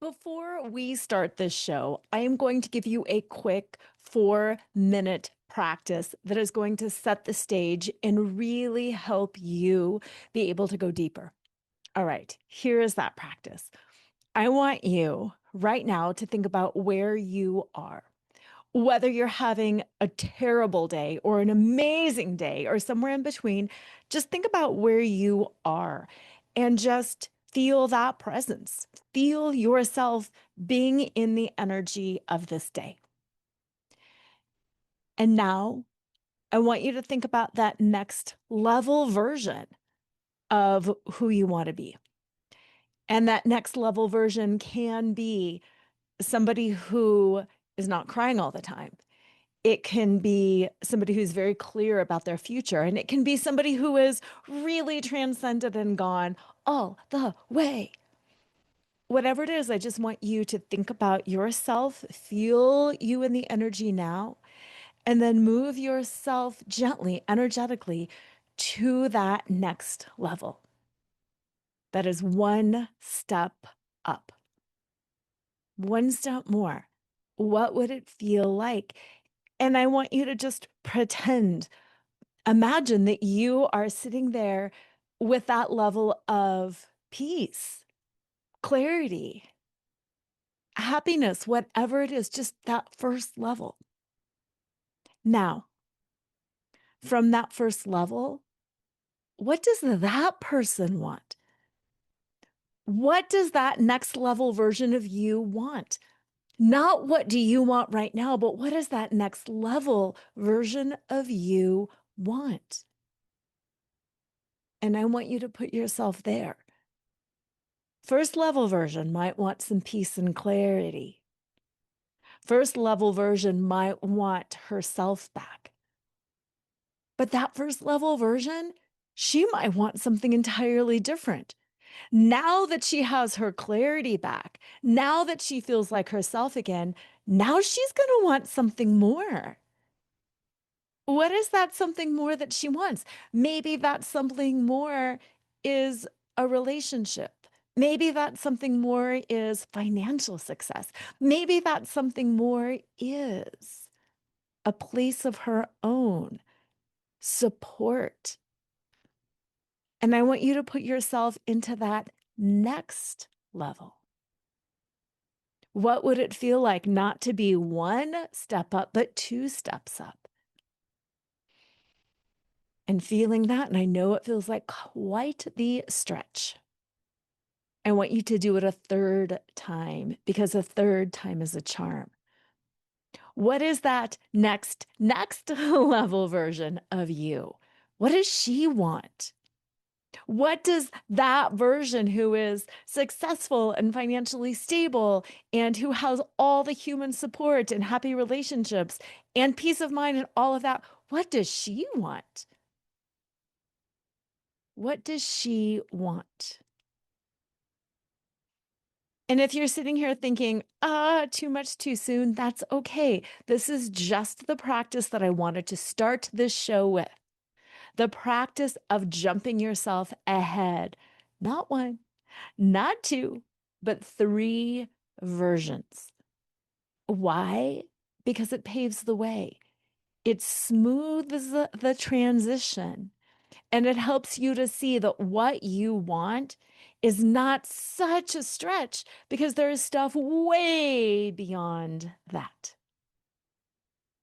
Before we start this show, I am going to give you a quick 4-minute practice that is going to set the stage and really help you be able to go deeper. All right, here is that practice. I want you right now to think about where you are. Whether you're having a terrible day or an amazing day or somewhere in between, just think about where you are and just feel that presence. Feel yourself being in the energy of this day. And now I want you to think about that next level version of who you want to be. And that next level version can be somebody who is not crying all the time. It can be somebody who's very clear about their future, and it can be somebody who is really transcended and gone all the way. Whatever it is, I just want you to think about yourself, feel you in the energy now, and then move yourself gently, energetically to that next level. That is one step up, one step more. What would it feel like? And I want you to just pretend. Imagine that you are sitting there with that level of peace, clarity, happiness, whatever it is, just that first level. Now, from that first level, what does that person want? What does that next level version of you want? Not what do you want right now, but what does that next level version of you want? And I want you to put yourself there. First level version might want some peace and clarity. First level version might want herself back. But that first level version, she might want something entirely different. Now that she has her clarity back, now that she feels like herself again, now she's going to want something more. What is that something more that she wants? Maybe that something more is a relationship. Maybe that something more is financial success. Maybe that something more is a place of her own, support. And I want you to put yourself into that next level. What would it feel like not to be one step up, but two steps up? And feeling that, and I know it feels like quite the stretch. I want you to do it a third time because a third time is a charm. What is that next level version of you? What does she want? What does that version who is successful and financially stable and who has all the human support and happy relationships and peace of mind and all of that, what does she want? What does she want? And if you're sitting here thinking, too much too soon, that's okay. This is just the practice that I wanted to start this show with. The practice of jumping yourself ahead. Not one, not two, but three versions. Why? Because it paves the way. It smooths the transition. And it helps you to see that what you want is not such a stretch because there is stuff way beyond that.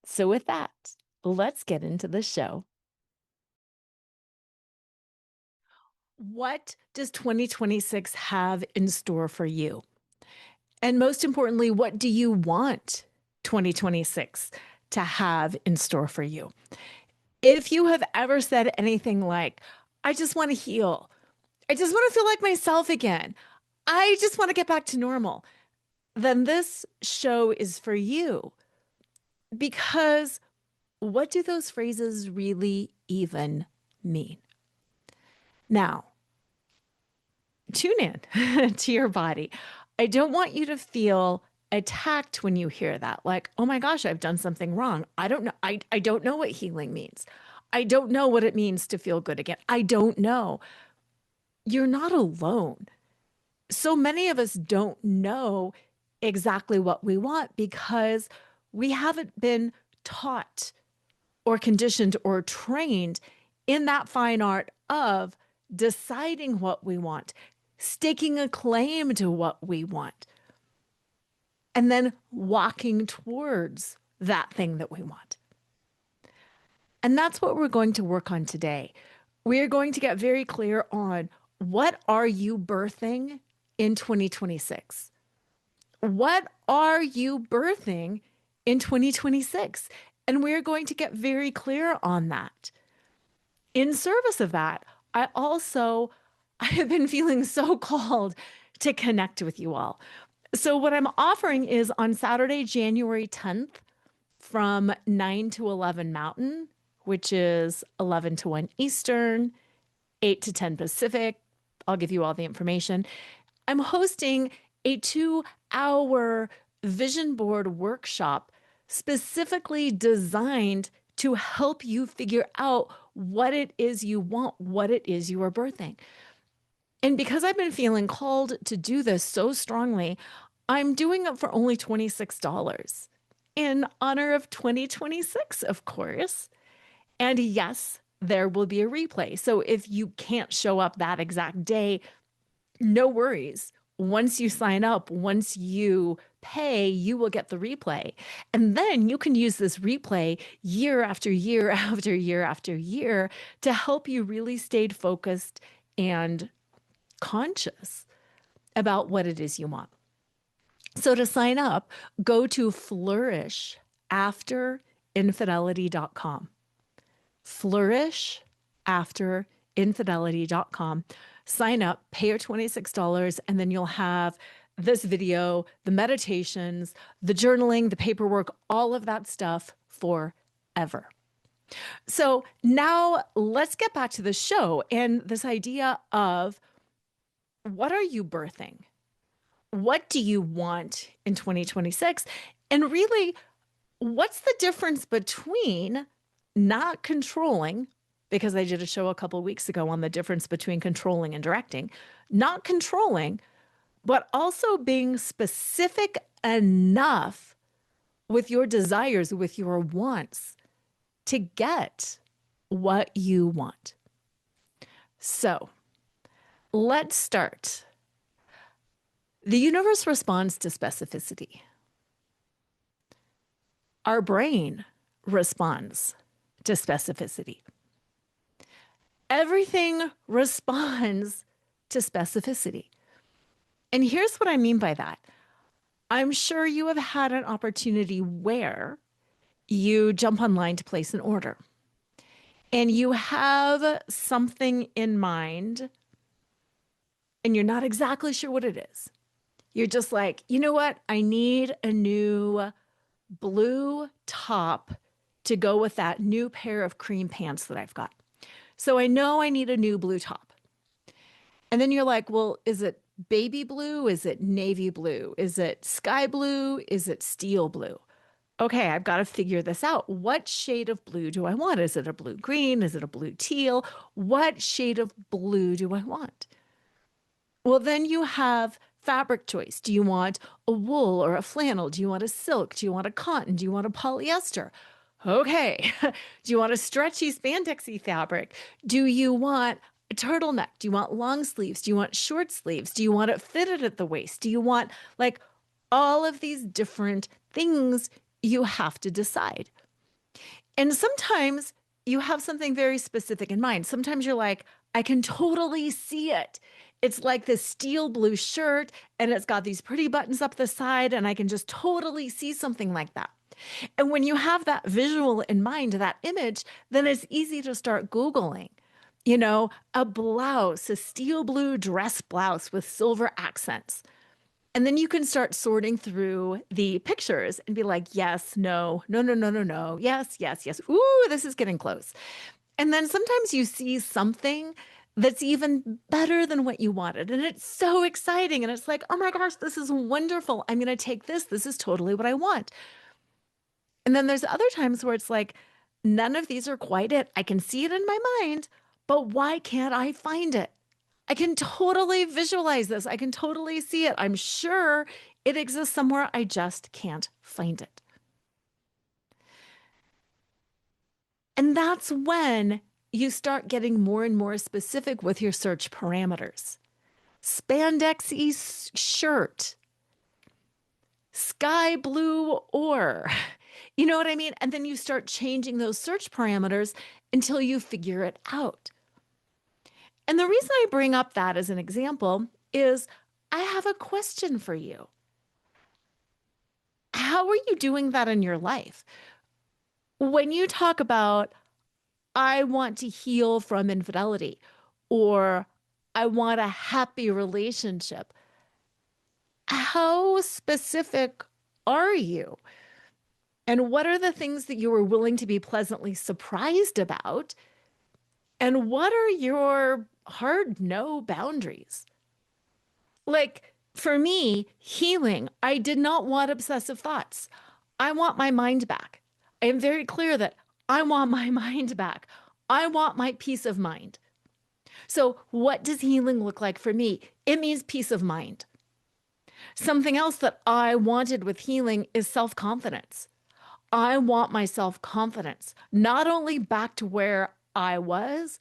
So, with that, let's get into the show. What does 2026 have in store for you? And most importantly, what do you want 2026 to have in store for you? If you have ever said anything like, I just want to heal, I just want to feel like myself again, I just want to get back to normal, then this show is for you. Because what do those phrases really even mean? Now, tune in to your body. I don't want you to feel attacked when you hear that. Like, oh my gosh, I've done something wrong. I don't know. I don't know what healing means. I don't know what it means to feel good again. I don't know. You're not alone. so many of us don't know exactly what we want because we haven't been taught or conditioned or trained in that fine art of deciding what we want, staking a claim to what we want, and then walking towards that thing that we want. And that's what we're going to work on today. We're going to get very clear on what are you birthing in 2026? What are you birthing in 2026? And we're going to get very clear on that. In service of that, I have been feeling so called to connect with you all. So what I'm offering is on Saturday, January 10th from 9 to 11 Mountain, which is 11 to 1 Eastern, 8 to 10 Pacific. I'll give you all the information. I'm hosting a 2-hour vision board workshop specifically designed to help you figure out what it is you want, what it is you are birthing. And because I've been feeling called to do this so strongly, I'm doing it for only $26 in honor of 2026, of course. And yes, there will be a replay. So if you can't show up that exact day, no worries. Once you sign up, once you pay, you will get the replay. And then you can use this replay year after year after year after year to help you really stay focused and conscious about what it is you want. So to sign up, go to flourishafterinfidelity.com. Flourishafterinfidelity.com. Sign up, pay your $26, and then you'll have this video, the meditations, the journaling, the paperwork, all of that stuff forever. So now let's get back to the show and this idea of what are you birthing? What do you want in 2026? And really, what's the difference between not controlling, because I did a show a couple of weeks ago on the difference between controlling and directing, not controlling, but also being specific enough with your desires, with your wants to get what you want. So let's start. The universe responds to specificity. Our brain responds to specificity. Everything responds to specificity. And here's what I mean by that. I'm sure you have had an opportunity where you jump online to place an order and you have something in mind and you're not exactly sure what it is. You're just like, you know what? I need a new blue top to go with that new pair of cream pants that I've got. So I know I need a new blue top. And then you're like, well, is it baby blue? Is it navy blue? Is it sky blue? Is it steel blue? Okay, I've got to figure this out. What shade of blue do I want? Is it a blue green? Is it a blue teal? What shade of blue do I want? Well, then you have fabric choice. Do you want a wool or a flannel? Do you want a silk? Do you want a cotton? Do you want a polyester? Okay. Do you want a stretchy spandexy fabric? Do you want a turtleneck? Do you want long sleeves? Do you want short sleeves? Do you want it fitted at the waist? Do you want like all of these different things you have to decide? And sometimes you have something very specific in mind. Sometimes you're like, I can totally see it. It's like this steel blue shirt and it's got these pretty buttons up the side and I can just totally see something like that. And when you have that visual in mind, that image, then it's easy to start Googling, a blouse, a steel blue dress blouse with silver accents. And then you can start sorting through the pictures and be like, yes, no, no, no, no, no, no, yes, yes, yes. Ooh, this is getting close. And then sometimes you see something that's even better than what you wanted. And it's so exciting. And it's like, oh my gosh, this is wonderful. I'm going to take this. This is totally what I want. And then there's other times where it's like, none of these are quite it. I can see it in my mind, but why can't I find it? I can totally visualize this. I can totally see it. I'm sure it exists somewhere. I just can't find it. And that's when you start getting more and more specific with your search parameters. Spandexy shirt, sky blue or, you know what I mean? And then you start changing those search parameters until you figure it out. And the reason I bring up that as an example is I have a question for you. How are you doing that in your life? When you talk about, I want to heal from infidelity, or I want a happy relationship, how specific are you? And what are the things that you are willing to be pleasantly surprised about? And what are your hard no boundaries? Like for me, healing, I did not want obsessive thoughts. I want my mind back. I am very clear that I want my mind back. I want my peace of mind. So, what does healing look like for me? It means peace of mind. Something else that I wanted with healing is self confidence. I want my self confidence, not only back to where I was,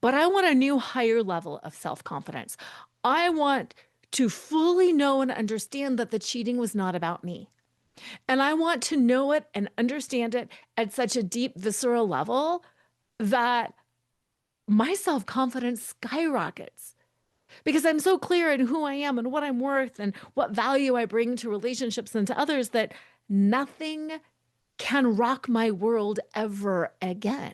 but I want a new higher level of self confidence. I want to fully know and understand that the cheating was not about me. And I want to know it and understand it at such a deep, visceral level that my self confidence skyrockets because I'm so clear in who I am and what I'm worth and what value I bring to relationships and to others that nothing can rock my world ever again.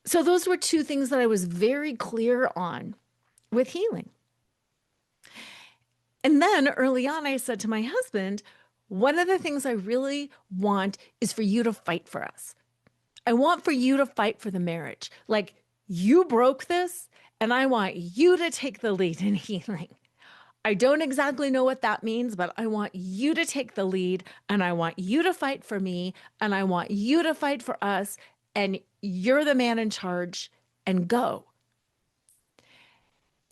So, those were two things that I was very clear on with healing. And then early on, I said to my husband, one of the things I really want is for you to fight for us. I want for you to fight for the marriage. Like, you broke this, and I want you to take the lead in healing. I don't exactly know what that means, but I want you to take the lead, and I want you to fight for me, and I want you to fight for us, and you're the man in charge, and go.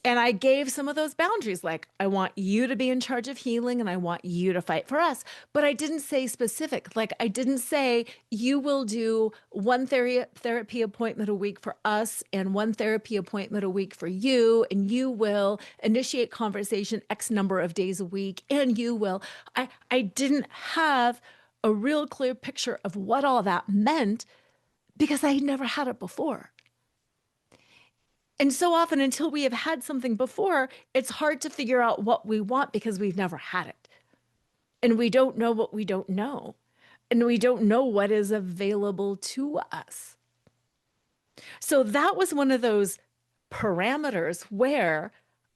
And I gave some of those boundaries, like, I want you to be in charge of healing and I want you to fight for us. But I didn't say specific. Like, I didn't say you will do one therapy appointment a week for us and one therapy appointment a week for you. And you will initiate conversation X number of days a week. And you will. I didn't have a real clear picture of what all that meant because I never had it before. And so often, until we have had something before, it's hard to figure out what we want because we've never had it. And we don't know what we don't know. And we don't know what is available to us. So that was one of those parameters where,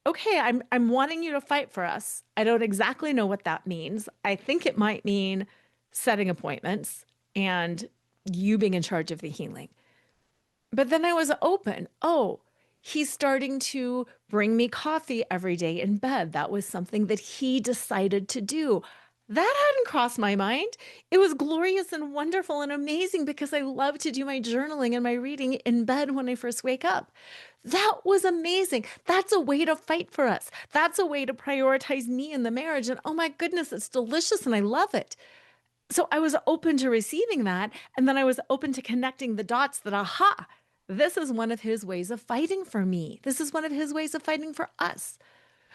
okay, I'm wanting you to fight for us. I don't exactly know what that means. I think it might mean setting appointments and you being in charge of the healing. But then I was open. Oh, he's starting to bring me coffee every day in bed. That was something that he decided to do. That hadn't crossed my mind. It was glorious and wonderful and amazing because I love to do my journaling and my reading in bed when I first wake up. That was amazing. That's a way to fight for us. That's a way to prioritize me in the marriage. And oh my goodness, it's delicious and I love it. So I was open to receiving that. And then I was open to connecting the dots that, aha, this is one of his ways of fighting for me. This is one of his ways of fighting for us.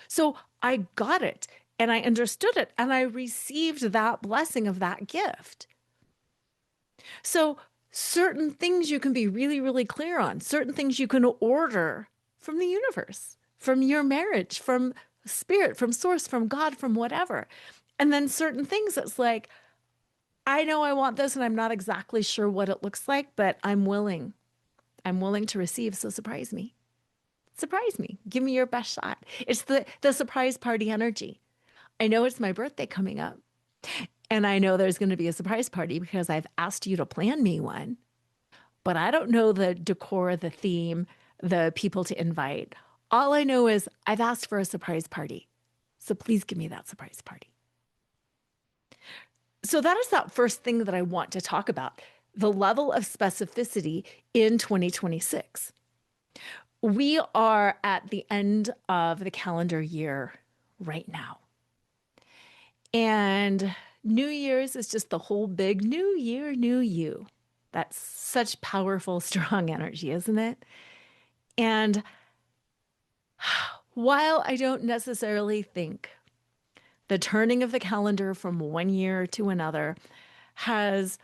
So I got it and I understood it and I received that blessing of that gift. So certain things you can be really, really clear on, certain things you can order from the universe, from your marriage, from spirit, from source, from God, from whatever. And then certain things that's like, I know I want this and I'm not exactly sure what it looks like, but I'm willing. I'm willing to receive, so surprise me. Surprise me. Give me your best shot. It's the surprise party energy. I know it's my birthday coming up, and I know there's going to be a surprise party because I've asked you to plan me one, but I don't know the decor, the theme, the people to invite. All I know is I've asked for a surprise party. So please give me that surprise party. So that is that first thing that I want to talk about, the level of specificity in 2026. We are at the end of the calendar year right now. And New Year's is just the whole big new year, new you. That's such powerful, strong energy, isn't it? And while I don't necessarily think the turning of the calendar from one year to another has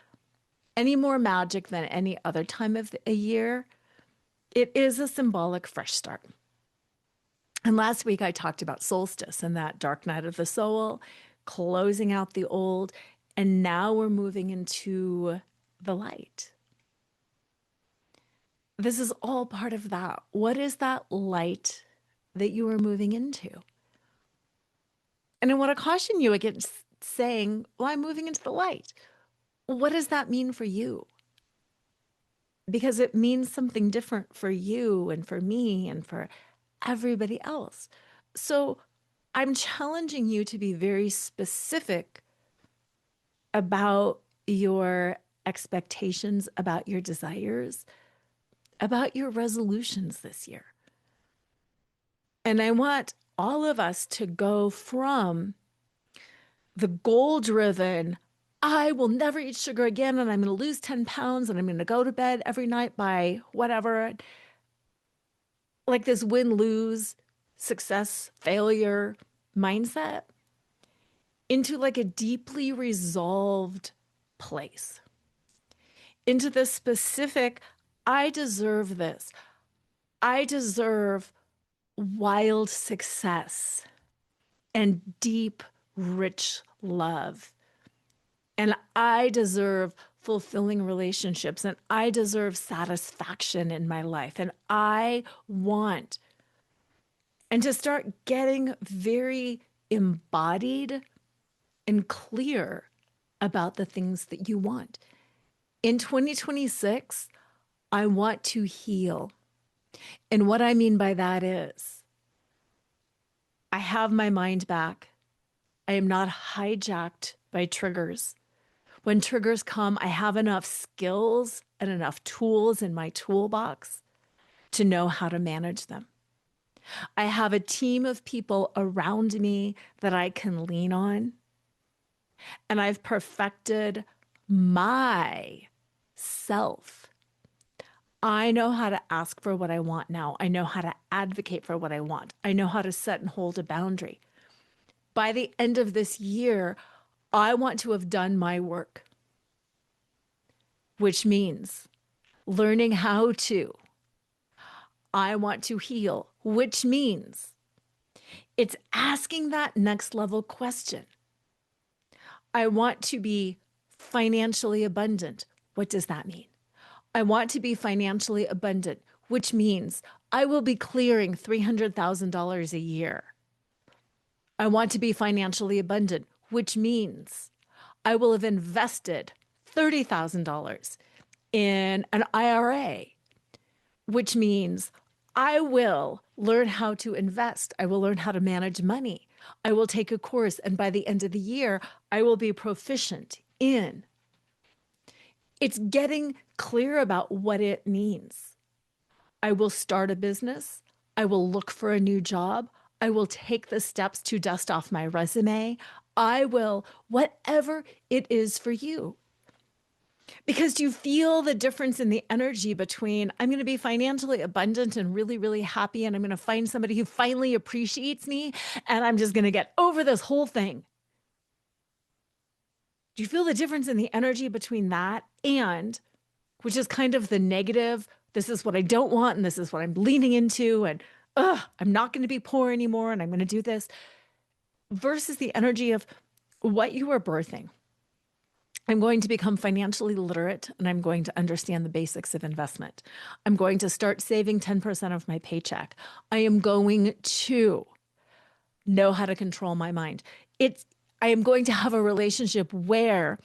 any more magic than any other time of a year, it is a symbolic fresh start. And last week I talked about solstice and that dark night of the soul, closing out the old, and now we're moving into the light. This is all part of that. What is that light that you are moving into? And I want to caution you against saying, well, I'm moving into the light. What does that mean for you? Because it means something different for you and for me and for everybody else. So I'm challenging you to be very specific about your expectations, about your desires, about your resolutions this year. And I want all of us to go from the goal-driven, I will never eat sugar again, and I'm going to lose 10 pounds, and I'm going to go to bed every night by whatever, like this win-lose, success, failure mindset, into like a deeply resolved place, into the specific, I deserve this. I deserve wild success and deep, rich love. And I deserve fulfilling relationships, and I deserve satisfaction in my life. And I want, and to start getting very embodied and clear about the things that you want. In 2026, I want to heal. And what I mean by that is I have my mind back. I am not hijacked by triggers. When triggers come, I have enough skills and enough tools in my toolbox to know how to manage them. I have a team of people around me that I can lean on. And I've perfected my self. I know how to ask for what I want now. I know how to advocate for what I want. I know how to set and hold a boundary. By the end of this year, I want to have done my work, which means learning how to. I want to heal, which means it's asking that next level question. I want to be financially abundant. What does that mean? I want to be financially abundant, which means I will be clearing $300,000 a year. I want to be financially abundant, which means I will have invested $30,000 in an IRA, which means I will learn how to invest. I will learn how to manage money. I will take a course, and by the end of the year, I will be proficient in. It's getting clear about what it means. I will start a business. I will look for a new job. I will take the steps to dust off my resume. I will, whatever it is for you. Because you feel the difference in the energy between I'm going to be financially abundant and really, really happy, and I'm going to find somebody who finally appreciates me, and I'm just going to get over this whole thing. Do you feel the difference in the energy between that and, which is kind of the negative, this is what I don't want, and this is what I'm leaning into, and I'm not going to be poor anymore, and I'm going to do this, versus the energy of what you are birthing. I'm going to become financially literate, and I'm going to understand the basics of investment. I'm going to start saving 10% of my paycheck. I am going to know how to control my mind. I am going to have a relationship where,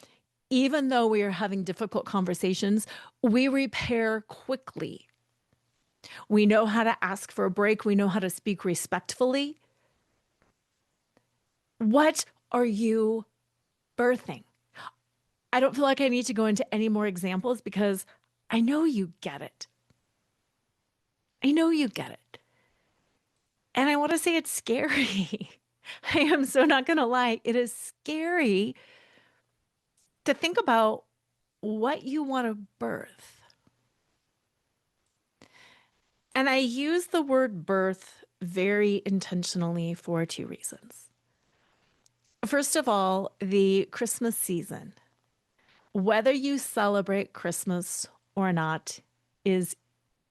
even though we are having difficult conversations, we repair quickly. We know how to ask for a break. We know how to speak respectfully. What are you birthing? I don't feel like I need to go into any more examples because I know you get it. I know you get it. And I want to say it's scary. I am so not going to lie. It is scary to think about what you want to birth. And I use the word birth very intentionally for two reasons. First of all, the Christmas season, whether you celebrate Christmas or not, is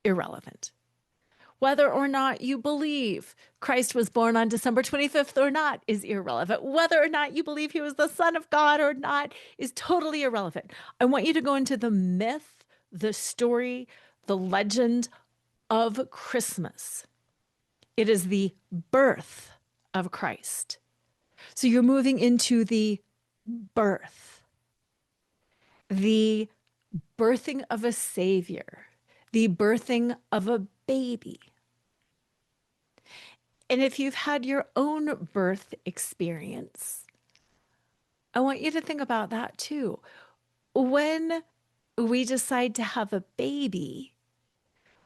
irrelevant. Whether or not you believe Christ was born on December 25th or not is irrelevant. Whether or not you believe he was the Son of God or not is totally irrelevant. I want you to go into the myth, the story, the legend of Christmas. It is the birth of Christ. So you're moving into the birth, the birthing of a savior, the birthing of a baby. And if you've had your own birth experience, I want you to think about that too. When we decide to have a baby,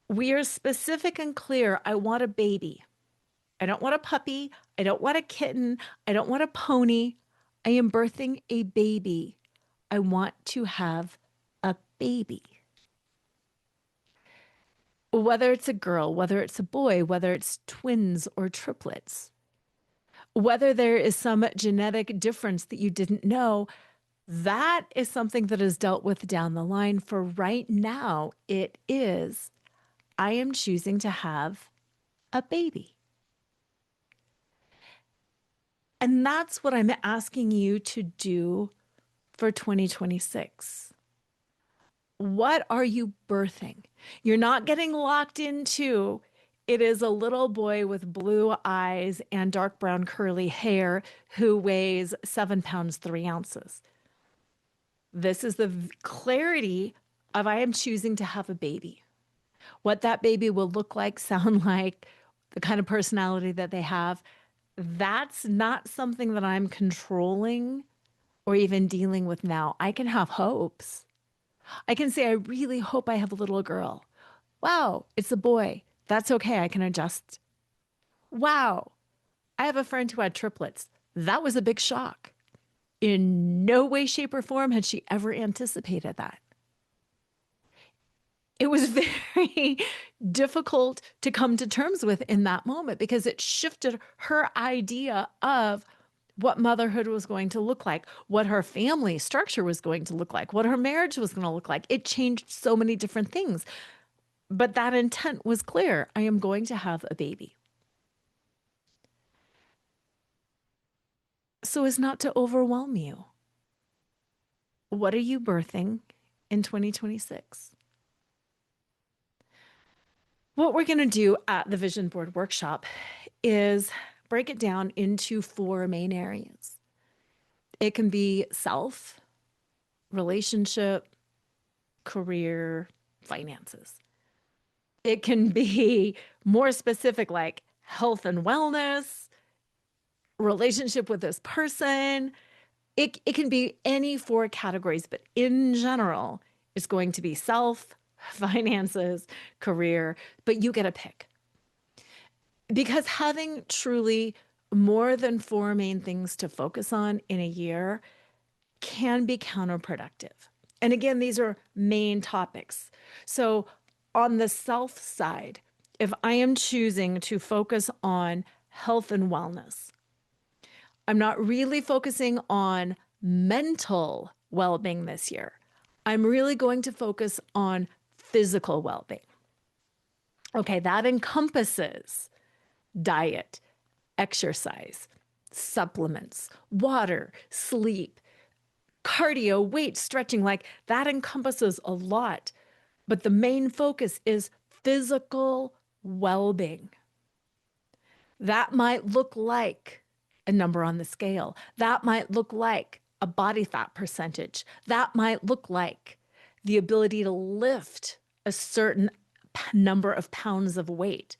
we are specific and clear. I want a baby. I don't want a puppy. I don't want a kitten. I don't want a pony. I am birthing a baby. I want to have a baby. Whether it's a girl, whether it's a boy, whether it's twins or triplets, whether there is some genetic difference that you didn't know, that is something that is dealt with down the line. For right now, it is, I am choosing to have a baby. And that's what I'm asking you to do for 2026. What are you birthing? You're not getting locked into, it is a little boy with blue eyes and dark brown curly hair who weighs 7 pounds, 3 ounces. This is the clarity of I am choosing to have a baby. What that baby will look like, sound like, the kind of personality that they have, that's not something that I'm controlling or even dealing with now. I can have hopes. I can say, I really hope I have a little girl. Wow, it's a boy. That's okay. I can adjust. Wow, I have a friend who had triplets. That was a big shock. In no way, shape, or form had she ever anticipated that. It was very difficult to come to terms with in that moment because it shifted her idea of what motherhood was going to look like, what her family structure was going to look like, what her marriage was going to look like. It changed so many different things. But that intent was clear. I am going to have a baby. So as not to overwhelm you. What are you birthing in 2026? What we're going to do at the Vision Board Workshop is break it down into 4 main areas. It can be self, relationship, career, finances. It can be more specific, like health and wellness, relationship with this person. It can be any 4 categories, but in general, it's going to be self, finances, career, but you get a pick. Because having truly more than 4 main things to focus on in a year can be counterproductive. And again, these are main topics. So on the self side, if I am choosing to focus on health and wellness, I'm not really focusing on mental well-being this year. I'm really going to focus on physical well-being. Okay, that encompasses diet, exercise, supplements, water, sleep, cardio, weight, stretching, like that encompasses a lot. But the main focus is physical well-being. That might look like a number on the scale. That might look like a body fat percentage. That might look like the ability to lift a certain number of pounds of weight.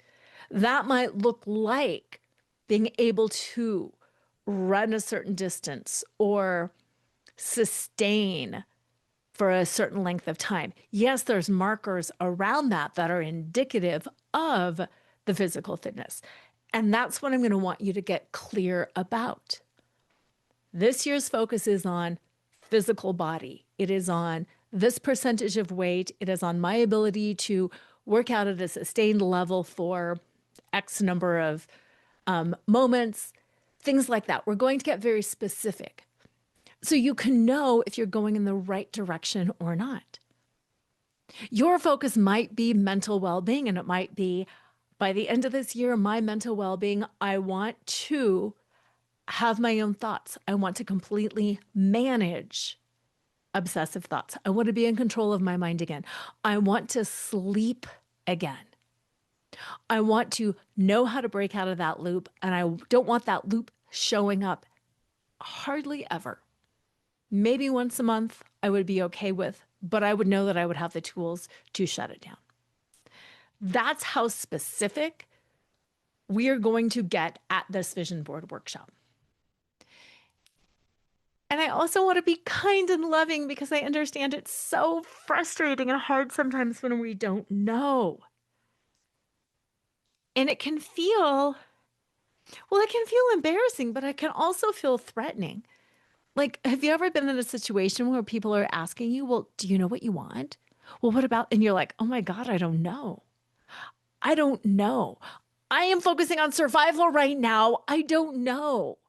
That might look like being able to run a certain distance or sustain for a certain length of time. Yes, there's markers around that that are indicative of the physical fitness. And that's what I'm going to want you to get clear about. This year's focus is on physical body. It is on this percentage of weight. It is on my ability to work out at a sustained level for X number of moments, things like that. We're going to get very specific so you can know if you're going in the right direction or not. Your focus might be mental well-being, and it might be by the end of this year, my mental well-being, I want to have my own thoughts. I want to completely manage obsessive thoughts. I want to be in control of my mind again. I want to sleep again. I want to know how to break out of that loop, and I don't want that loop showing up hardly ever. Maybe once a month I would be okay with, but I would know that I would have the tools to shut it down. That's how specific we are going to get at this vision board workshop. And I also want to be kind and loving because I understand it's so frustrating and hard sometimes when we don't know. And it can feel, well, it can feel embarrassing, but it can also feel threatening. Like, have you ever been in a situation where people are asking you, well, do you know what you want? Well, what about, and you're like, oh my God, I don't know. I don't know. I am focusing on survival right now. I don't know.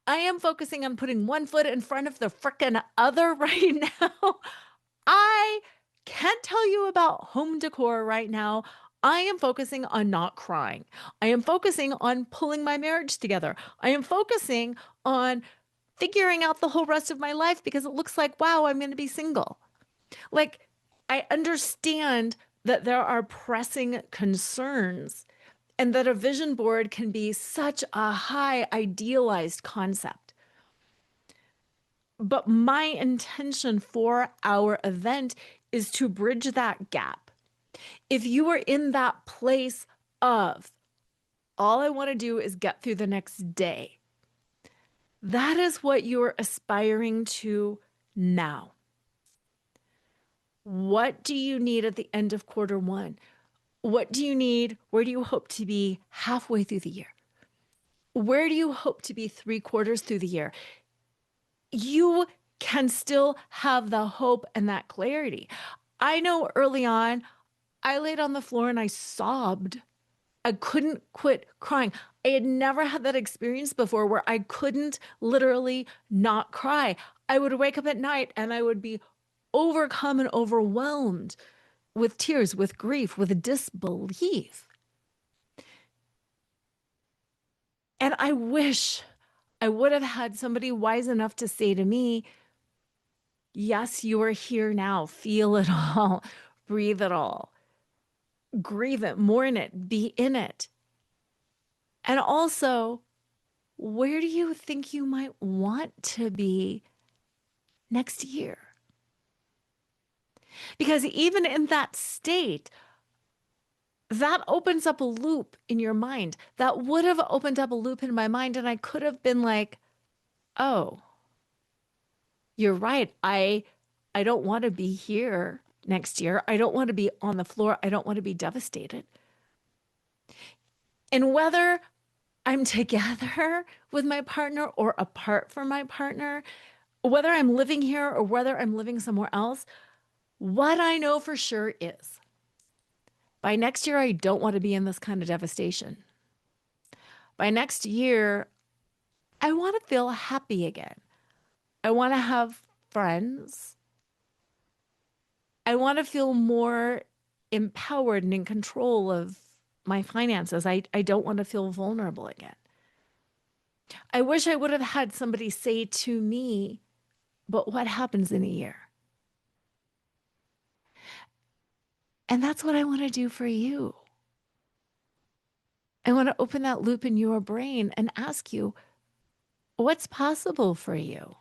I am focusing on putting one foot in front of the frickin' other right now. I can't tell you about home decor right now. I am focusing on not crying. I am focusing on pulling my marriage together. I am focusing on figuring out the whole rest of my life because it looks like, wow, I'm going to be single. Like, I understand that there are pressing concerns and that a vision board can be such a high idealized concept. But my intention for our event is to bridge that gap. If you are in that place of, all I want to do is get through the next day, that is what you're aspiring to now. What do you need at the end of quarter one? What do you need? Where do you hope to be halfway through the year? Where do you hope to be 3/4 through the year? You can still have the hope and that clarity. I know early on, I laid on the floor and I sobbed. I couldn't quit crying. I had never had that experience before where I couldn't literally not cry. I would wake up at night and I would be overcome and overwhelmed with tears, with grief, with disbelief. And I wish I would have had somebody wise enough to say to me, yes, you are here now. Feel it all. Breathe it all. Grieve it, mourn it, be in it. And also, where do you think you might want to be next year? Because even in that state, that opens up a loop in your mind. That would have opened up a loop in my mind. And I could have been like, oh, you're right. I don't want to be here next year. I don't want to be on the floor. I don't want to be devastated. And whether I'm together with my partner or apart from my partner, whether I'm living here or whether I'm living somewhere else, what I know for sure is by next year, I don't want to be in this kind of devastation. By next year, I want to feel happy again. I want to have friends. I want to feel more empowered and in control of my finances. I don't want to feel vulnerable again. I wish I would have had somebody say to me, but what happens in a year? And that's what I want to do for you. I want to open that loop in your brain and ask you, what's possible for you?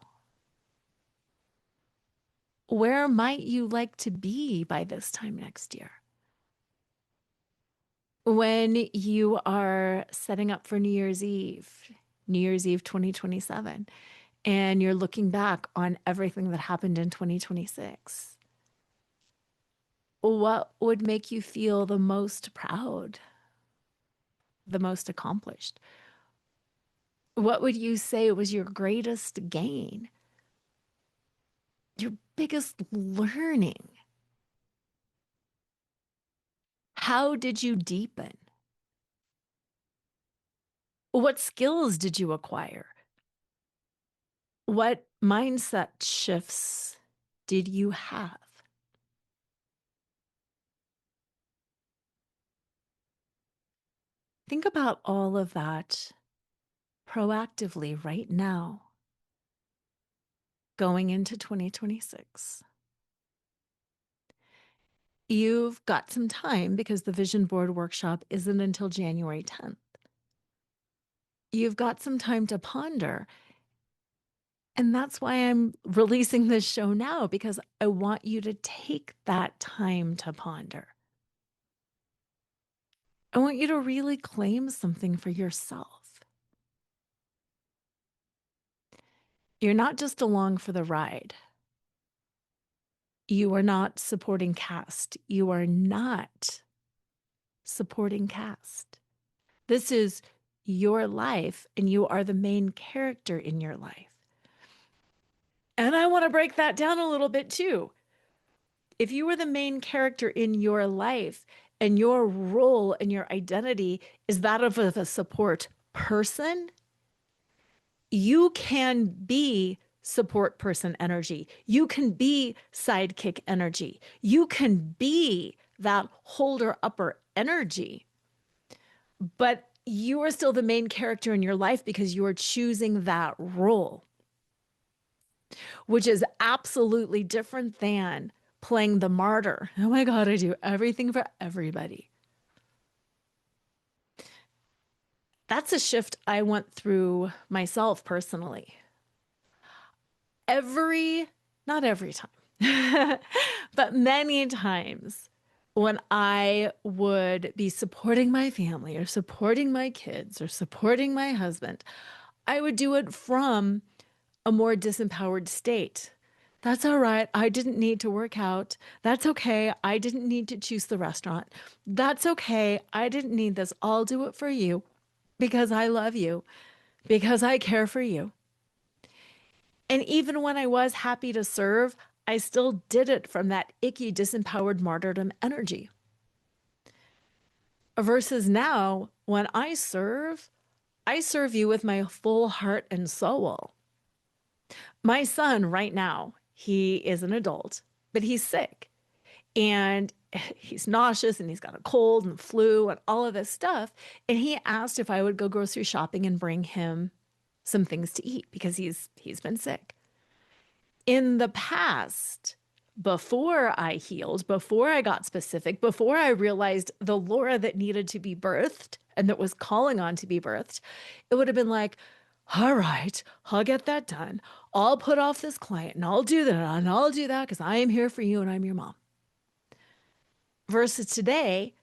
Where might you like to be by this time next year? When you are setting up for New Year's Eve 2027, and you're looking back on everything that happened in 2026, What would make you feel the most proud, the most accomplished? What would you say was your greatest gain, your biggest learning? How did you deepen? What skills did you acquire? What mindset shifts did you have? Think about all of that proactively right now, going into 2026. You've got some time because the vision board workshop isn't until January 10th. You've got some time to ponder. And that's why I'm releasing this show now, because I want you to take that time to ponder. I want you to really claim something for yourself. You're not just along for the ride. You are not supporting cast. You are not supporting cast. This is your life, and you are the main character in your life. And I want to break that down a little bit too. If you were the main character in your life and your role and your identity is that of a support person, you can be support person energy. You can be sidekick energy. You can be that holder upper energy. But you are still the main character in your life because you are choosing that role, which is absolutely different than playing the martyr. Oh my God, I do everything for everybody. That's a shift I went through myself personally. Not every time, but many times when I would be supporting my family or supporting my kids or supporting my husband, I would do it from a more disempowered state. That's all right. I didn't need to work out. That's okay. I didn't need to choose the restaurant. That's okay. I didn't need this. I'll do it for you because I love you, because I care for you. And even when I was happy to serve, I still did it from that icky, disempowered martyrdom energy. Versus now, when I serve you with my full heart and soul. My son, right now, he is an adult, but he's sick and he's nauseous and he's got a cold and flu and all of this stuff. And he asked if I would go grocery shopping and bring him some things to eat because he's been sick. In the past, before I healed, before I got specific, before I realized the Lora that needed to be birthed and that was calling on to be birthed, it would have been like, all right, I'll get that done. I'll put off this client and I'll do that and I'll do that because I am here for you and I'm your mom. Versus today,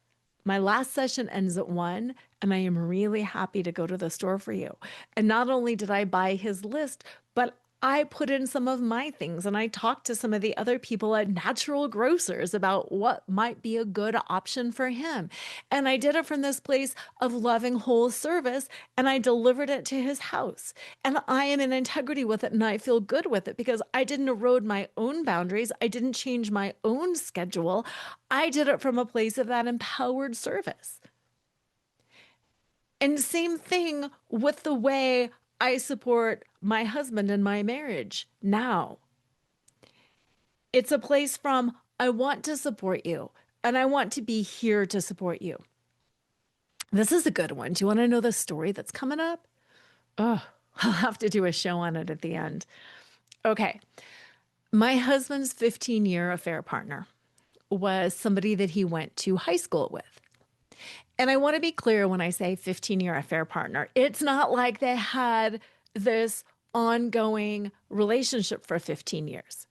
my last session ends at 1, and I am really happy to go to the store for you. And not only did I buy his list, but I put in some of my things and I talked to some of the other people at Natural Grocers about what might be a good option for him. And I did it from this place of loving whole service and I delivered it to his house. And I am in integrity with it and I feel good with it because I didn't erode my own boundaries. I didn't change my own schedule. I did it from a place of that empowered service. And same thing with the way I support my husband and my marriage now. It's a place from, I want to support you and I want to be here to support you. This is a good one. Do you want to know the story that's coming up? Oh, I'll have to do a show on it at the end. Okay. My husband's 15-year affair partner was somebody that he went to high school with. And I want to be clear when I say 15-year affair partner, it's not like they had this ongoing relationship for 15 years.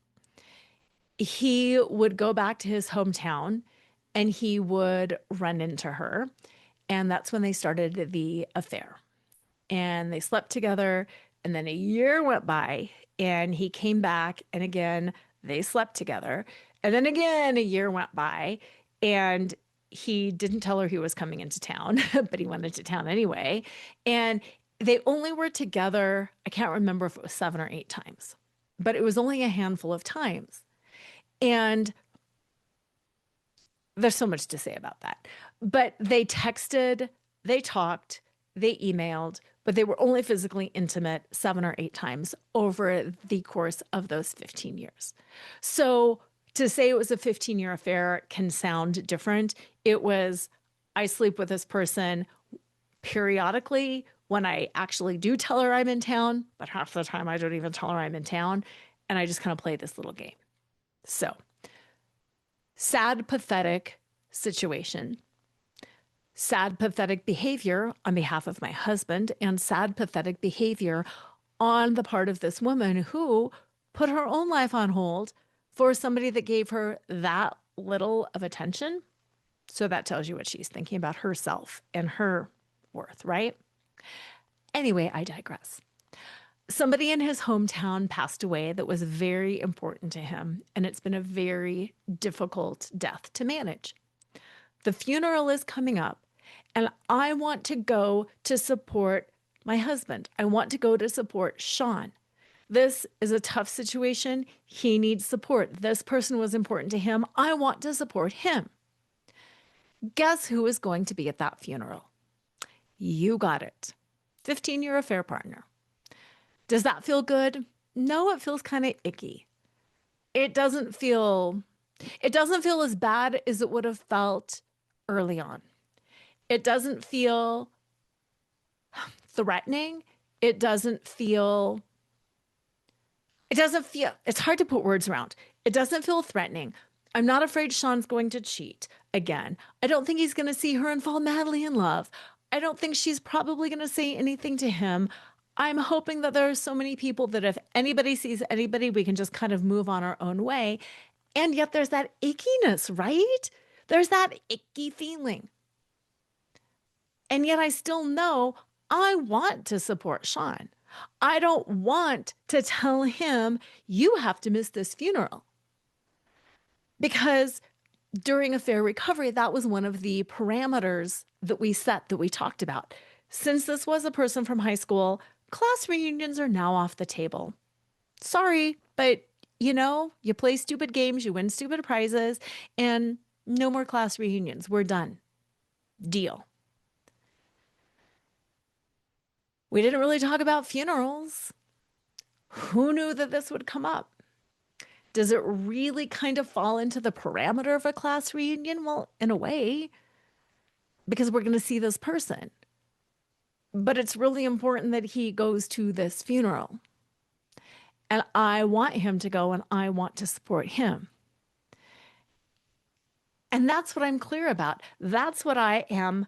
He would go back to his hometown and he would run into her. And that's when they started the affair. And they slept together. And then a year went by and he came back. And again, they slept together. And then again, a year went by and he didn't tell her he was coming into town, but he went into town anyway. And they only were together, I can't remember if it was 7 or 8 times, but it was only a handful of times. And there's so much to say about that. But they texted, they talked, they emailed, but they were only physically intimate 7 or 8 times over the course of those 15 years. So to say it was a 15-year affair can sound different. It was, I sleep with this person periodically when I actually do tell her I'm in town, but half the time I don't even tell her I'm in town. And I just kind of play this little game. So sad, pathetic situation, sad, pathetic behavior on behalf of my husband, and sad, pathetic behavior on the part of this woman who put her own life on hold for somebody that gave her that little of attention. So that tells you what she's thinking about herself and her worth, right? Anyway, I digress. Somebody in his hometown passed away that was very important to him, and it's been a very difficult death to manage. The funeral is coming up, and I want to go to support my husband. I want to go to support Sean. This is a tough situation. He needs support. This person was important to him. I want to support him. Guess who is going to be at that funeral? You got it. 15-year affair partner. Does that feel good? No, it feels kind of icky. It doesn't feel as bad as it would have felt early on. It doesn't feel threatening. It's hard to put words around. It doesn't feel threatening. I'm not afraid Sean's going to cheat again. I don't think he's going to see her and fall madly in love. I don't think she's probably going to say anything to him. I'm hoping that there are so many people that if anybody sees anybody, we can just kind of move on our own way. And yet there's that ickiness, right? There's that icky feeling. And yet I still know I want to support Sean. I don't want to tell him, you have to miss this funeral. Because during affair recovery, that was one of the parameters that we set, that we talked about. Since this was a person from high school, class reunions are now off the table. Sorry, but you play stupid games, you win stupid prizes, and no more class reunions. We're done. Deal. We didn't really talk about funerals. Who knew that this would come up? Does it really kind of fall into the parameter of a class reunion? Well, in a way, because we're going to see this person. But it's really important that he goes to this funeral. And I want him to go and I want to support him. And that's what I'm clear about. That's what I am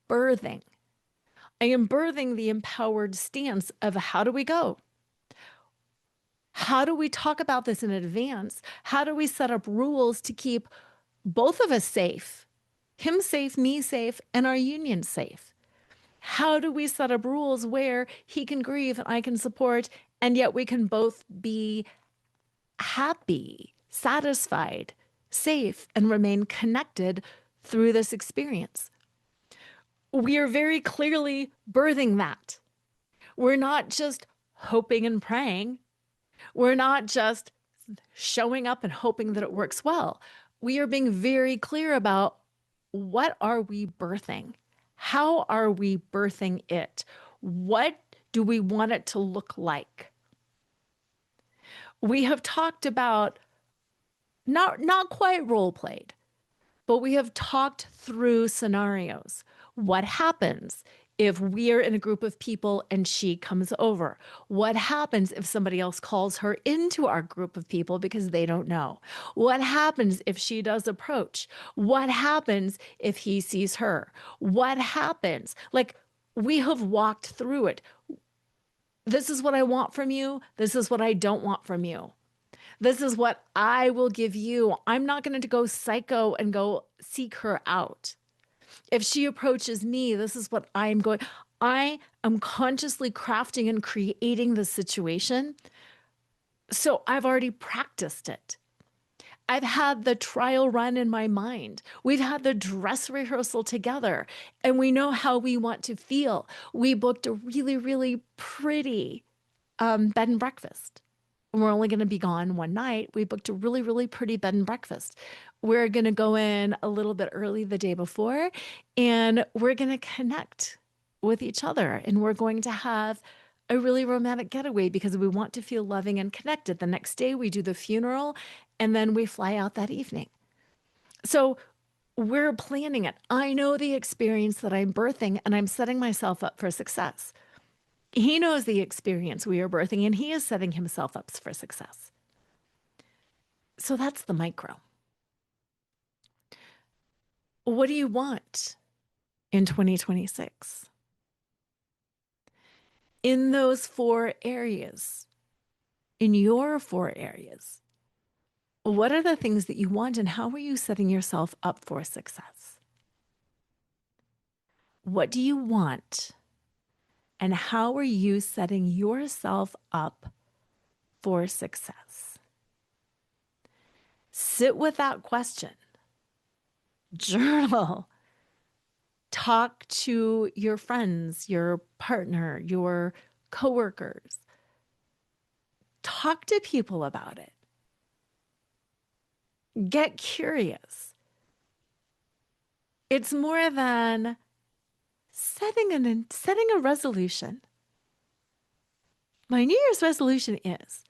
birthing. I am birthing the empowered stance of how do we go? How do we talk about this in advance? How do we set up rules to keep both of us safe? Him safe, me safe, and our union safe. How do we set up rules where he can grieve and I can support, and yet we can both be happy, satisfied, safe, and remain connected through this experience? We are very clearly birthing that. We're not just hoping and praying. We're not just showing up and hoping that it works well. We are being very clear about what are we birthing? How are we birthing it? What do we want it to look like? We have talked about, not quite role played, but we have talked through scenarios. What happens if we're in a group of people and she comes over? What happens if somebody else calls her into our group of people because they don't know? What happens if she does approach? What happens if he sees her? What happens? Like, we have walked through it. This is what I want from you. This is what I don't want from you. This is what I will give you. I'm not going to go psycho and go seek her out. If she approaches me, this is what I'm going. I am consciously crafting and creating the situation. So I've already practiced it. I've had the trial run in my mind. We've had the dress rehearsal together, and we know how we want to feel. We booked a really, really pretty bed and breakfast. We're only going to be gone one night. We booked a really, really pretty bed and breakfast. We're going to go in a little bit early the day before, and we're going to connect with each other. And we're going to have a really romantic getaway because we want to feel loving and connected. The next day, we do the funeral, and then we fly out that evening. So we're planning it. I know the experience that I'm birthing, and I'm setting myself up for success. He knows the experience we are birthing, and he is setting himself up for success. So that's the micro. What do you want in 2026? In those 4 areas, in your 4 areas, what are the things that you want, and how are you setting yourself up for success? What do you want, and how are you setting yourself up for success? Sit with that question. Journal. Talk to your friends, your partner, your coworkers. Talk to people about it. Get curious. It's more than setting a resolution. My New Year's resolution is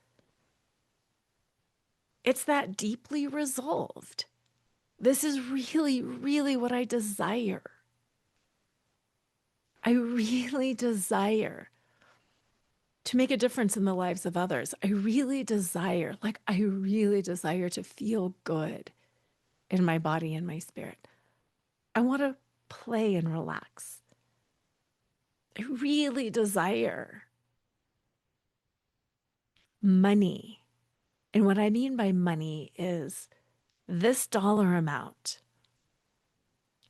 it's that deeply resolved. This is really, really what I desire. I really desire to make a difference in the lives of others. I really desire to feel good in my body and my spirit. I want to play and relax. I really desire money. And what I mean by money is this dollar amount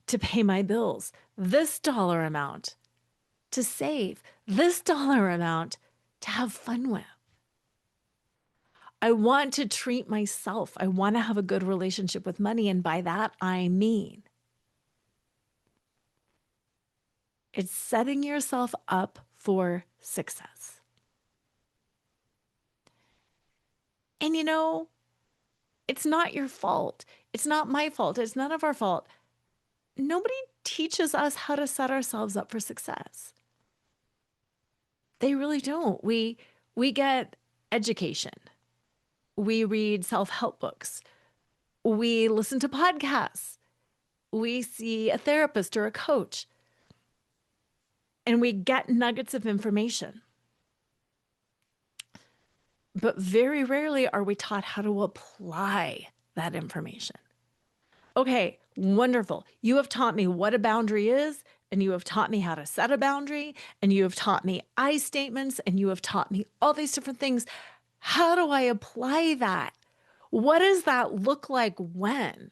to pay my bills, this dollar amount to save, this dollar amount to have fun with. I want to treat myself. I want to have a good relationship with money. And by that, I mean it's setting yourself up for success. And you know, it's not your fault. It's not my fault. It's none of our fault. Nobody teaches us how to set ourselves up for success. They really don't. We get education. We read self-help books. We listen to podcasts. We see a therapist or a coach. And we get nuggets of information. But very rarely are we taught how to apply that information. Okay, wonderful. You have taught me what a boundary is, and you have taught me how to set a boundary, and you have taught me I statements, and you have taught me all these different things. How do I apply that? What does that look like when?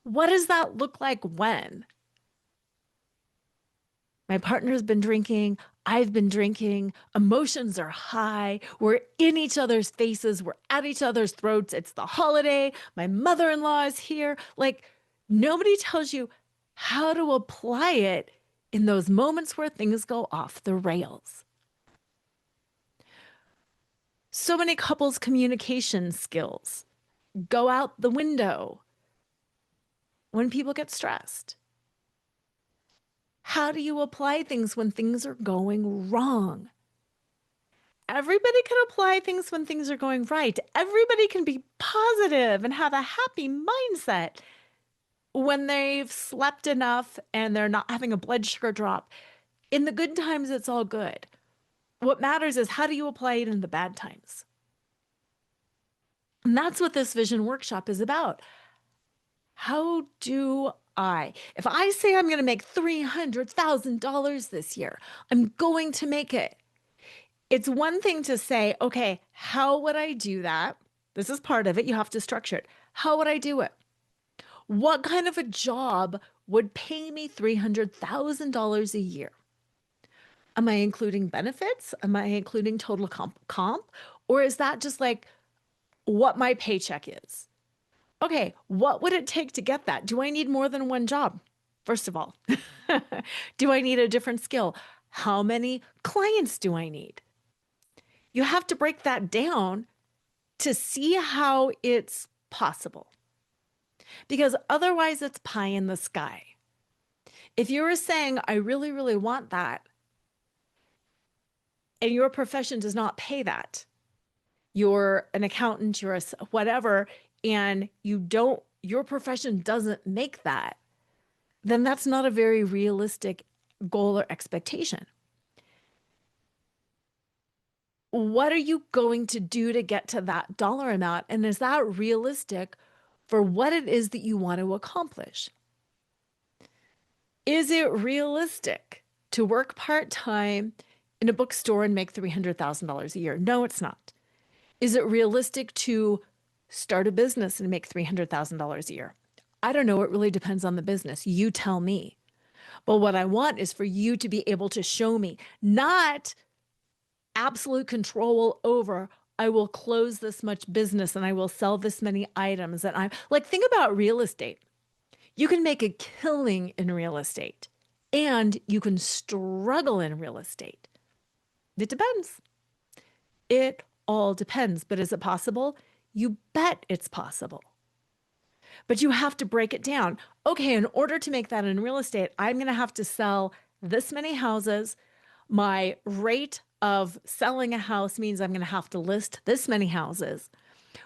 What does that look like when? My partner's been drinking. I've been drinking. Emotions are high. We're in each other's faces. We're at each other's throats. It's the holiday. My mother-in-law is here. Like, nobody tells you how to apply it in those moments where things go off the rails. So many couples' communication skills go out the window when people get stressed. How do you apply things when things are going wrong? Everybody can apply things when things are going right. Everybody can be positive and have a happy mindset when they've slept enough and they're not having a blood sugar drop. In the good times, it's all good. What matters is how do you apply it in the bad times? And that's what this vision workshop is about. How do if I say I'm going to make $300,000 this year, I'm going to make it. It's one thing to say, okay, how would I do that? This is part of it. You have to structure it. How would I do it? What kind of a job would pay me $300,000 a year? Am I including benefits? Am I including total comp? Or is that just like what my paycheck is. Okay, what would it take to get that? Do I need more than one job? First of all, do I need a different skill? How many clients do I need? You have to break that down to see how it's possible because otherwise it's pie in the sky. If you were saying, I really, really want that, and your profession does not pay that, you're an accountant, you're a whatever, and your profession doesn't make that, then that's not a very realistic goal or expectation. What are you going to do to get to that dollar amount? And is that realistic for what it is that you want to accomplish? Is it realistic to work part-time in a bookstore and make $300,000 a year? No, it's not. Is it realistic to start a business and make $300,000 a year? I don't know. It really depends on the business. You tell me. But what I want is for you to be able to show me, not absolute control over, I will close this much business and I will sell this many items. And I'm like, think about real estate. You can make a killing in real estate and you can struggle in real estate. It depends. It all depends. But is it possible? You bet it's possible. But you have to break it down. Okay, in order to make that in real estate, I'm going to have to sell this many houses. My rate of selling a house means I'm going to have to list this many houses,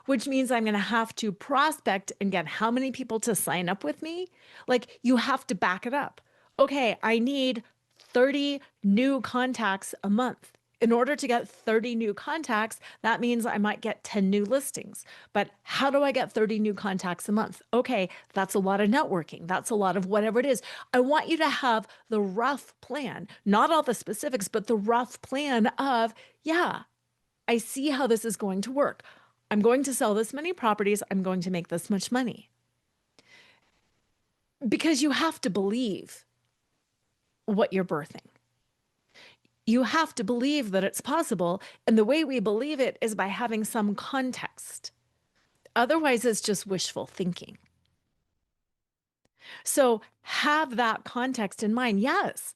which means I'm going to have to prospect and get how many people to sign up with me. Like you have to back it up. Okay, I need 30 new contacts a month. In order to get 30 new contacts, that means I might get 10 new listings. But how do I get 30 new contacts a month? Okay, that's a lot of networking. That's a lot of whatever it is. I want you to have the rough plan, not all the specifics, but the rough plan of, yeah, I see how this is going to work. I'm going to sell this many properties. I'm going to make this much money. Because you have to believe what you're birthing. You have to believe that it's possible. And the way we believe it is by having some context. Otherwise, it's just wishful thinking. So have that context in mind. Yes,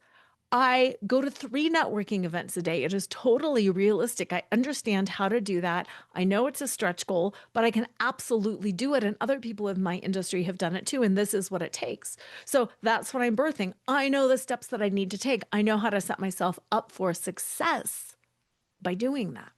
I go to 3 networking events a day. It is totally realistic. I understand how to do that. I know it's a stretch goal, but I can absolutely do it. And other people in my industry have done it too. And this is what it takes. So that's what I'm birthing. I know the steps that I need to take. I know how to set myself up for success by doing that.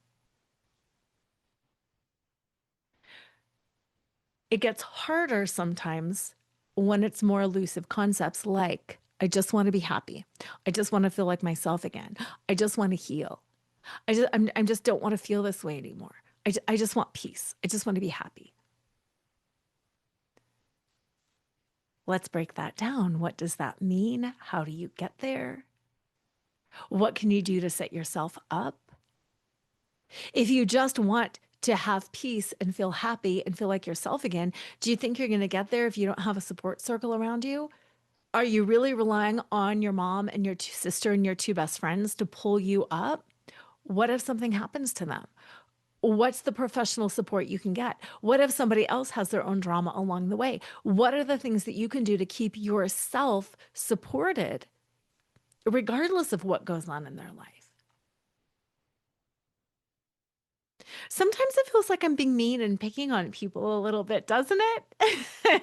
It gets harder sometimes when it's more elusive concepts like, I just want to be happy. I just want to feel like myself again. I just want to heal. I just don't want to feel this way anymore. I just want peace. I just want to be happy. Let's break that down. What does that mean? How do you get there? What can you do to set yourself up? If you just want to have peace and feel happy and feel like yourself again, do you think you're going to get there if you don't have a support circle around you? Are you really relying on your mom and your sister and your 2 best friends to pull you up? What if something happens to them? What's the professional support you can get? What if somebody else has their own drama along the way? What are the things that you can do to keep yourself supported, regardless of what goes on in their life? Sometimes it feels like I'm being mean and picking on people a little bit, doesn't it?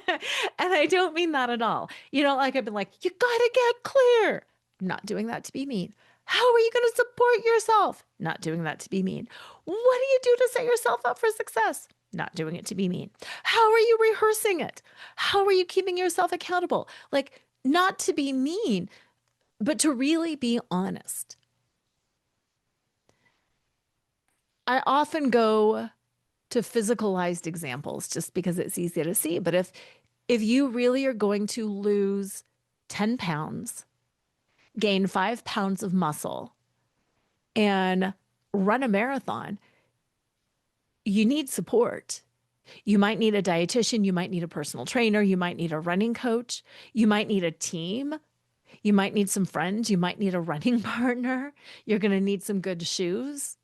And I don't mean that at all. Like I've been like, you gotta get clear. Not doing that to be mean. How are you going to support yourself? Not doing that to be mean. What do you do to set yourself up for success? Not doing it to be mean. How are you rehearsing it? How are you keeping yourself accountable? Like, not to be mean, but to really be honest. I often go to physicalized examples just because it's easy to see. But if you really are going to lose 10 pounds, gain 5 pounds of muscle, and run a marathon, you need support. You might need a dietitian. You might need a personal trainer. You might need a running coach. You might need a team. You might need some friends. You might need a running partner. You're going to need some good shoes.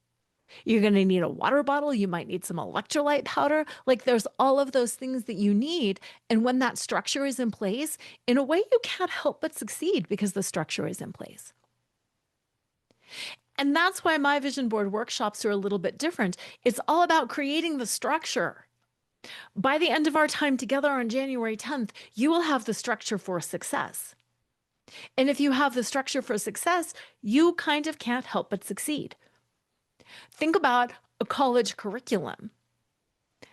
You're going to need a water bottle. You might need some electrolyte powder. Like there's all of those things that you need. And when that structure is in place, in a way, you can't help but succeed because the structure is in place. And that's why my vision board workshops are a little bit different. It's all about creating the structure. By the end of our time together on January 10th, you will have the structure for success. And if you have the structure for success, you kind of can't help but succeed. Think about a college curriculum.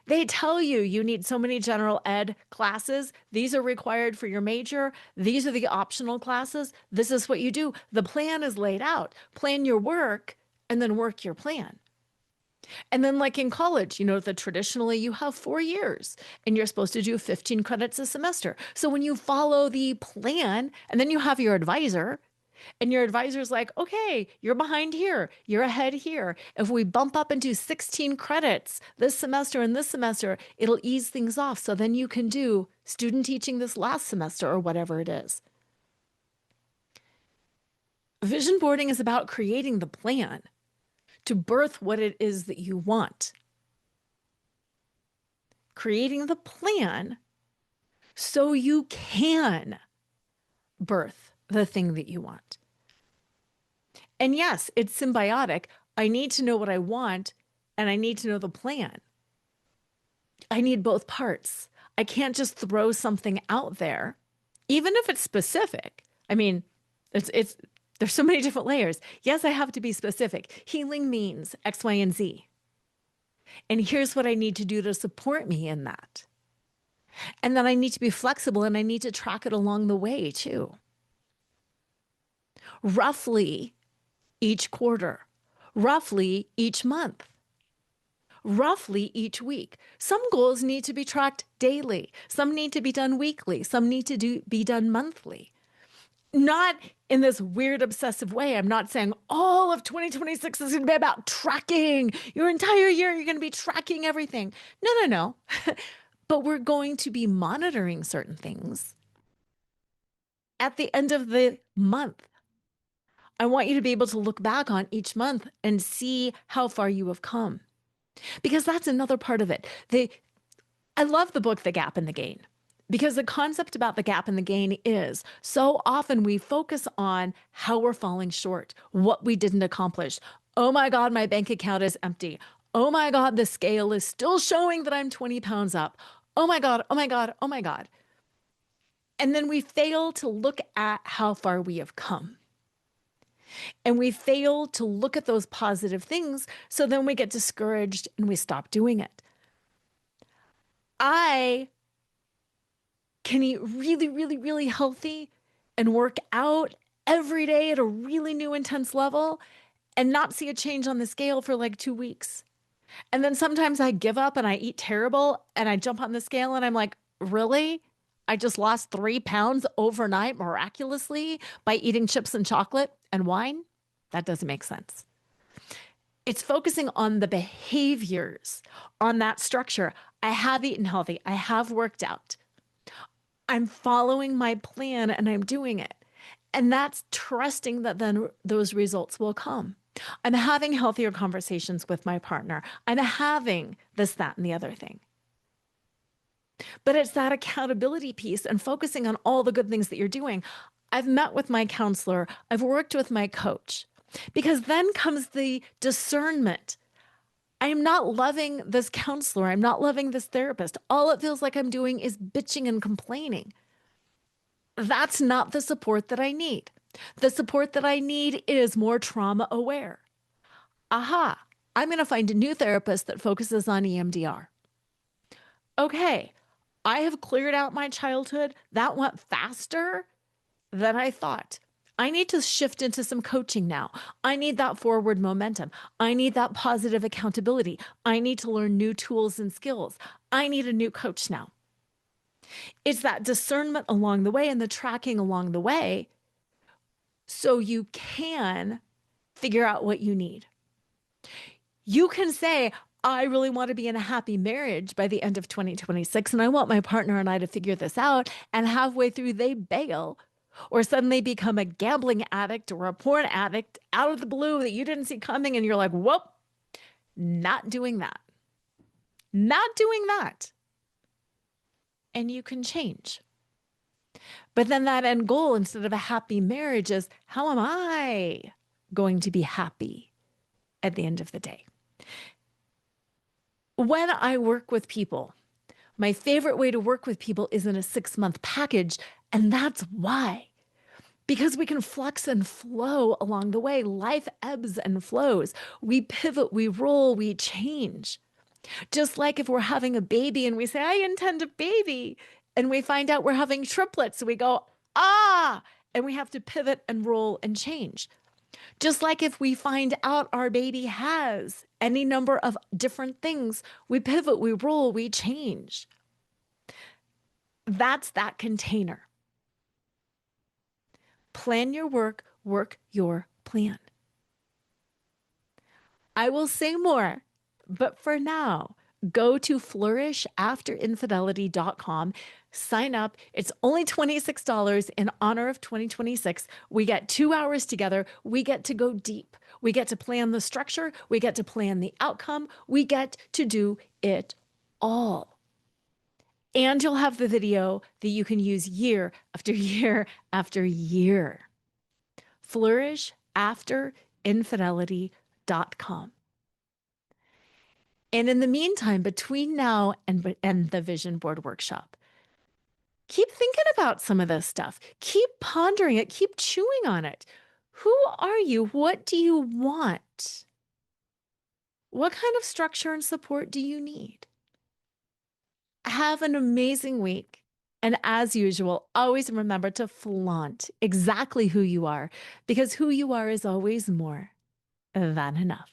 They tell you you need so many general ed classes. These are required for your major. These are the optional classes. This is what you do. The plan is laid out. Plan your work and then work your plan. And then like in college, you know that traditionally you have 4 years and you're supposed to do 15 credits a semester. So when you follow the plan and then you have your advisor and your advisor's like, okay, you're behind here, you're ahead here. If we bump up into 16 credits this semester and this semester, it'll ease things off. So then you can do student teaching this last semester or whatever it is. Vision boarding is about creating the plan to birth what it is that you want. Creating the plan so you can birth the thing that you want. And yes, it's symbiotic. I need to know what I want and I need to know the plan. I need both parts. I can't just throw something out there, even if it's specific. I mean, there's so many different layers. Yes, I have to be specific. Healing means X, Y, and Z. And here's what I need to do to support me in that. And then I need to be flexible and I need to track it along the way too. Roughly each quarter, roughly each month, roughly each week. Some goals need to be tracked daily. Some need to be done weekly. Some need to be done monthly. Not in this weird obsessive way. I'm not saying all of 2026 is going to be about tracking. Your entire year, you're going to be tracking everything. No. But we're going to be monitoring certain things at the end of the month. I want you to be able to look back on each month and see how far you have come. Because that's another part of it. I love the book, The Gap and the Gain. Because the concept about the gap and the gain is so often we focus on how we're falling short, what we didn't accomplish. Oh my God, my bank account is empty. Oh my God, the scale is still showing that I'm 20 pounds up. Oh my God, oh my God, oh my God. And then we fail to look at how far we have come. And we fail to look at those positive things. So then we get discouraged and we stop doing it. I can eat really, really, really healthy and work out every day at a really new intense level and not see a change on the scale for like 2 weeks. And then sometimes I give up and I eat terrible and I jump on the scale and I'm like, really? I just lost 3 pounds overnight miraculously by eating chips and chocolate and wine? That doesn't make sense. It's focusing on the behaviors, on that structure. I have eaten healthy. I have worked out. I'm following my plan and I'm doing it. And that's trusting that then those results will come. I'm having healthier conversations with my partner. I'm having this, that, and the other thing. But it's that accountability piece and focusing on all the good things that you're doing. I've met with my counselor. I've worked with my coach. Because then comes the discernment. I'm not loving this counselor. I'm not loving this therapist. All it feels like I'm doing is bitching and complaining. That's not the support that I need. The support that I need is more trauma aware. Aha, I'm going to find a new therapist that focuses on EMDR. Okay, I have cleared out my childhood. That went faster than I thought. I need to shift into some coaching now. I need that forward momentum. I need that positive accountability. I need to learn new tools and skills. I need a new coach now. It's that discernment along the way and the tracking along the way so you can figure out what you need. You can say, I really want to be in a happy marriage by the end of 2026, and I want my partner and I to figure this out, and halfway through they bail or suddenly become a gambling addict or a porn addict out of the blue that you didn't see coming, and you're like, whoop, not doing that, not doing that. And you can change. But then that end goal, instead of a happy marriage, is how am I going to be happy at the end of the day? When I work with people, my favorite way to work with people is in a 6-month package. And that's why. Because we can flex and flow along the way. Life ebbs and flows. We pivot, we roll, we change. Just like if we're having a baby and we say, I intend a baby, and we find out we're having triplets, we go, ah, and we have to pivot and roll and change. Just like if we find out our baby has any number of different things, we pivot, we roll, we change. That's that container. Plan your work, work your plan. I will say more, but for now, go to flourishafterinfidelity.com, sign up. It's only $26 in honor of 2026. We get 2 hours together. We get to go deep. We get to plan the structure. We get to plan the outcome. We get to do it all. And you'll have the video that you can use year after year after year. Flourishafterinfidelity.com. And in the meantime, between now and the vision board workshop, keep thinking about some of this stuff. Keep pondering it. Keep chewing on it. Who are you? What do you want? What kind of structure and support do you need? Have an amazing week. And as usual, always remember to flaunt exactly who you are, because who you are is always more than enough.